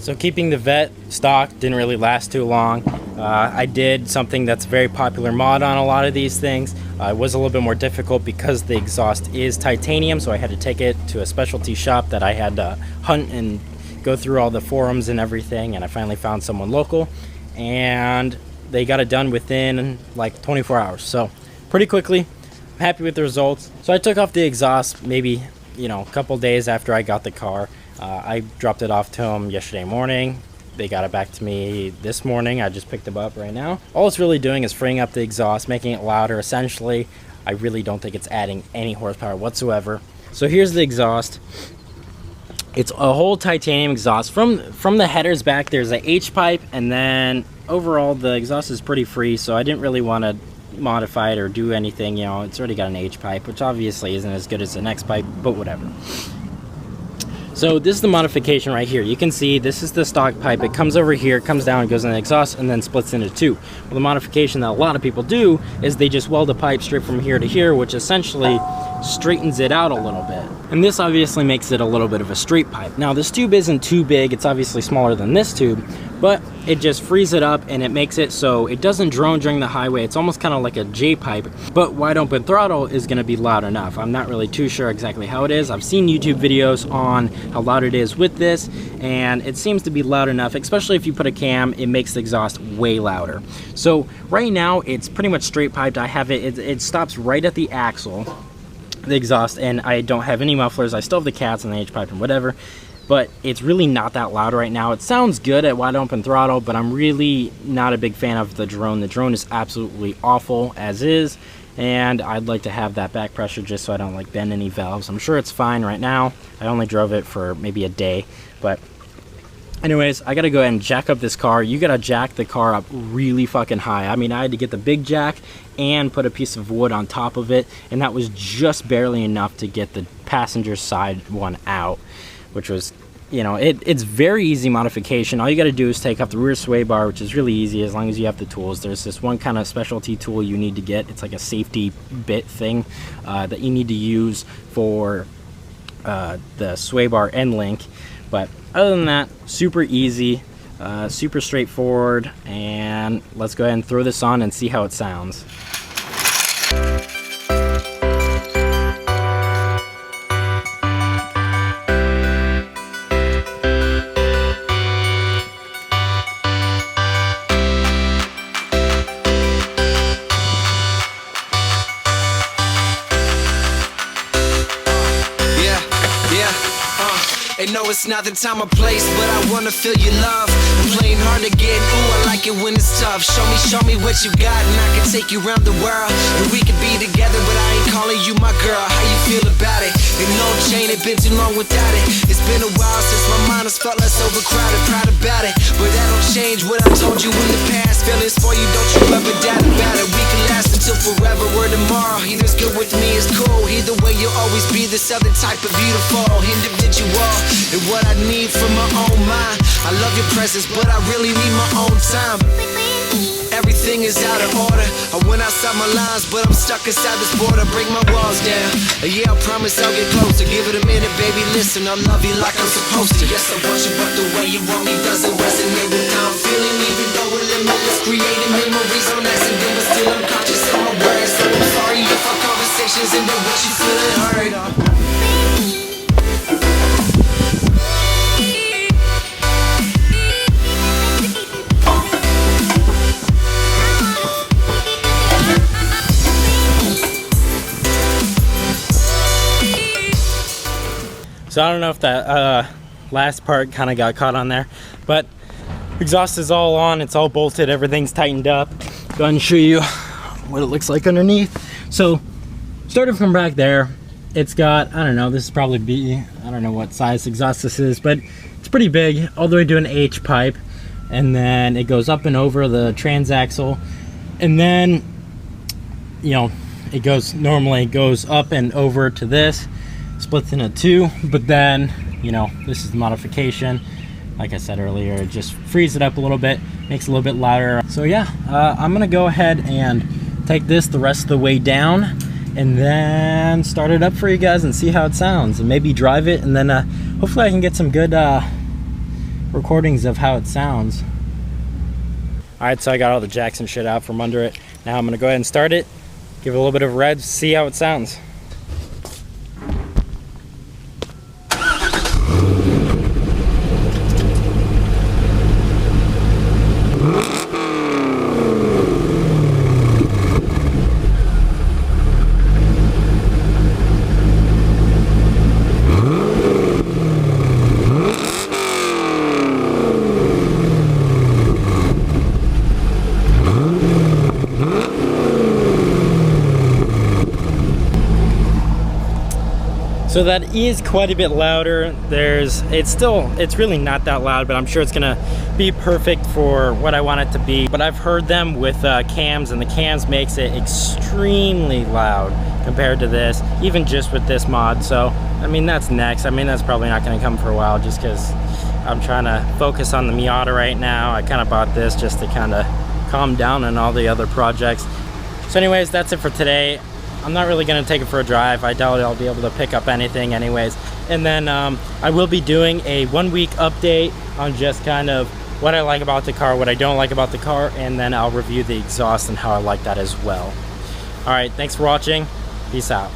So keeping the Vet stock didn't really last too long. I did something that's a very popular mod on a lot of these things. It was a little bit more difficult because the exhaust is titanium, so I had to take it to a specialty shop that I had to hunt and go through all the forums and everything, and I finally found someone local, and they got it done within like 24 hours. So pretty quickly. I'm happy with the results. So I took off the exhaust maybe, you know, a couple days after I got the car. I dropped it off to them yesterday morning. They got it back to me this morning. I just picked them up right now. All it's really doing is freeing up the exhaust, making it louder. Essentially, I really don't think it's adding any horsepower whatsoever. So here's the exhaust. It's a whole titanium exhaust. From the headers back, there's a H pipe, and then overall the exhaust is pretty free, so I didn't really want to modify it or do anything. You know, it's already got an H pipe, which obviously isn't as good as the next pipe, but whatever. So this is the modification right here. You can see this is the stock pipe. It comes over here, comes down, goes in the exhaust, and then splits into two. Well, the modification that a lot of people do is they just weld a pipe straight from here to here, which essentially straightens it out a little bit. And this obviously makes it a little bit of a straight pipe. Now this tube isn't too big. It's obviously smaller than this tube, but it just frees it up and it makes it so it doesn't drone during the highway. It's almost kind of like a J pipe, but wide open throttle is going to be loud enough. I'm not really too sure exactly how it is. I've seen YouTube videos on how loud it is with this, and it seems to be loud enough, especially if you put a cam. It makes the exhaust way louder. So right now it's pretty much straight piped. I have it stops right at the axle, the exhaust, and I don't have any mufflers. I still have the cats and the H pipe and whatever, but it's really not that loud right now. It sounds good at wide open throttle, but I'm really not a big fan of the drone. The drone is absolutely awful as is, and I'd like to have that back pressure just so I don't like bend any valves. I'm sure it's fine right now. I only drove it for maybe a day, but anyways, I gotta go ahead and jack up this car. You gotta jack the car up really fucking high. I mean, I had to get the big jack and put a piece of wood on top of it, and that was just barely enough to get the passenger side one out, which was, you know, it's very easy modification. All you got to do is take off the rear sway bar, which is really easy as long as you have the tools. There's this one kind of specialty tool you need to get. It's like a safety bit thing that you need to use for the sway bar end link. But other than that, super easy, super straightforward, and let's go ahead and throw this on and see how it sounds. And no, it's not the time or place, but I wanna feel your love. I'm playing hard to get, ooh, I like it when it's tough. Show me what you got, and I can take you around the world. And we could be together, but I ain't calling you my girl. How you feel about it? And no chain, it been too long without it. It's been a while since my mind has felt less overcrowded, proud about it. But that don't change what I told you in the past. Feelings for you, don't you ever doubt about it. We can last until forever or tomorrow. Either's good with me, it's cool. Either way, you'll always be this other type of beautiful individual. And what I need from my own mind. I love your presence, but I really need my own time. Everything is out of order. I went outside my lines, but I'm stuck inside this border. Break my walls down. Yeah, I promise I'll get closer. Give it a minute, baby, listen. I love you like I'm supposed to. Yes, I want you, but the way you want me doesn't resonate with how I'm feeling. Even though we're limitless, creating memories on accident, but still unconscious of my words. So I'm sorry if our conversations end up with you feeling hurt. So I don't know if that last part kind of got caught on there, but exhaust is all on, it's all bolted, everything's tightened up. Go ahead and show you what it looks like underneath. So started from back there, it's got, I don't know, this is probably B, I don't know what size exhaust this is, but it's pretty big, all the way to an H pipe, and then it goes up and over the transaxle, and then, you know, it goes, normally goes up and over to this, splits into two, but then, you know, this is the modification. Like I said earlier, it just frees it up a little bit, makes it a little bit louder. So yeah, I'm gonna go ahead and take this the rest of the way down and then start it up for you guys and see how it sounds, and maybe drive it, and then hopefully I can get some good recordings of how it sounds. Alright, so I got all the jacks and shit out from under it. Now I'm gonna go ahead and start it, give it a little bit of rev, see how it sounds. So that is quite a bit louder. It's really not that loud, but I'm sure it's gonna be perfect for what I want it to be. But I've heard them with cams, and the cams makes it extremely loud compared to this, even just with this mod. So, I mean, that's next. I mean, that's probably not gonna come for a while just because I'm trying to focus on the Miata right now. I kind of bought this just to kind of calm down on all the other projects. So anyways, that's it for today. I'm not really going to take it for a drive. I doubt I'll be able to pick up anything anyways. And then I will be doing a 1 week update on just kind of what I like about the car, what I don't like about the car, and then I'll review the exhaust and how I like that as well. Alright, thanks for watching. Peace out.